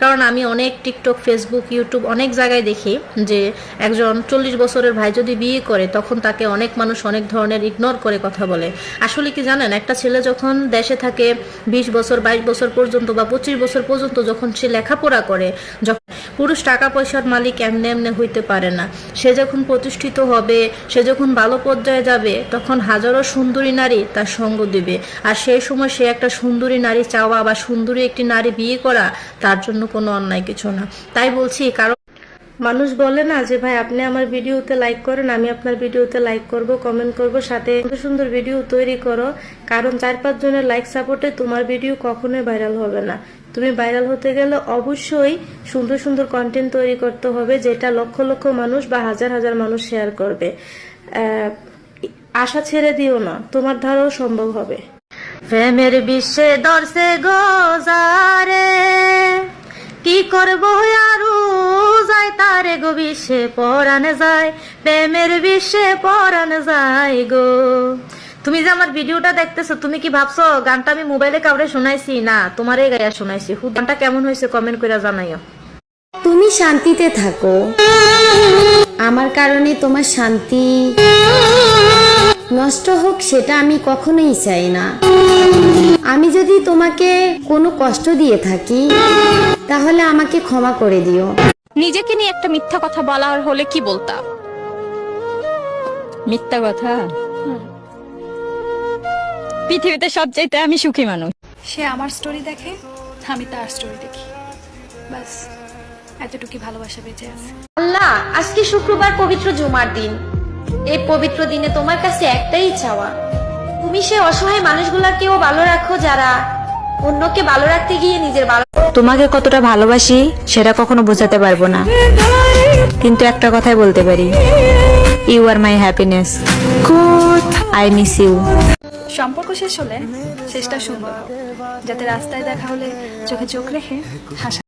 কারণ আমি অনেক টিকটক, ফেসবুক, ইউটিউব অনেক জায়গায় দেখি যে একজন 40 বছরের ভাই যদি বিয়ে করে তখন তাকে অনেক মানুষ অনেক ধরনের ইগনোর করে কথা বলে। আসলে কি জানেন, একটা ছেলে যখন দেশে থাকে 20 বছর, 22 বছর পর্যন্ত বা 25 বছর পর্যন্ত যখন সে লেখাপড়া করে, যখন পুরুষ টাকা পয়সার মালিক এমনি এমনি হইতে পারে না। সে যখন প্রতিষ্ঠিত হবে, সে যখন ভালো পর্যায়ে যাবে, তখন হাজারো সুন্দরী নারী তার সঙ্গ দিবে। আর সেই সময় সে একটা সুন্দরী নারী চাওয়া বা সুন্দরী একটি নারী বিয়ে করা তার জন্য কোনো অন্যায় কিছু না। তাই বলছি, কারণ মানুষ বলে না যে ভাই আপনি আমার ভিডিওতে লাইক করেন, আমি আপনার ভিডিওতে লাইক করব, কমেন্ট করব, সাথে সুন্দর সুন্দর ভিডিও তৈরি করো। কারণ 4-5 জনের লাইক সাপোর্টে তোমার ভিডিও কখনোই ভাইরাল হবে না। তুমি ভাইরাল হতে গেলে অবশ্যই সুন্দর সুন্দর কন্টেন্ট তৈরি করতে হবে, যেটা লক্ষ লক্ষ মানুষ বা হাজার হাজার মানুষ শেয়ার করবে। আশা ছেড়ে দিও না, তোমার দ্বারাও সম্ভব হবে। প্রেমের বিশ্বে দর্শে গোজারে কি করবো আরু যায় তারে গো, বিশ্বে পরানে যায়, প্রেমের বিশ্বে পরানে যায় গো। তুমি যে আমার ভিডিওটা দেখতেছো, তুমি কি ভাবছো গানটা আমি মোবাইলে কাউরে শোনাইছি? না, তোমারই গায়া শোনাইছি। গানটা কেমন হয়েছে কমেন্ট করে জানাইও। তুমি শান্তিতে থাকো, আমার কারণে তোমার শান্তি নষ্ট হোক সেটা আমি কখনোই চাই না। আমি যদি তোমাকে কোনো কষ্ট দিয়ে থাকি তাহলে আমাকে ক্ষমা করে দিও। নিজেকে নিয়ে একটা মিথ্যা কথা বলার হলে কি বলতা? মিথ্যা কথা? পৃথিবীতে সবচাইতে আমি সুখী মানুষ। সে আমার স্টোরি দেখে, আমি তার স্টোরি দেখি, বাস এতটুকুই ভালোবাসা বেঁচে আছে। আল্লাহ, আজকে শুক্রবার পবিত্র জুমার দিন। এই পবিত্র দিনে তোমার কাছে একটাই চাওয়া, তুমি সে অসহায় মানুষগুলোকেও ভালো রাখো যারা অন্যকে ভালো রাখতে গিয়ে নিজের ভালো। তোমাকে কতটা ভালোবাসি সেটা কখনো বোঝাতে পারবো না, কিন্তু একটা কথাই বলতে পারি, you are my happiness, I miss you. সম্পর্ক শেষ হলে শেষটা সুন্দর হোক, যাতে রাস্তায় দেখা হলে চোখে চোখ রেখে হাসা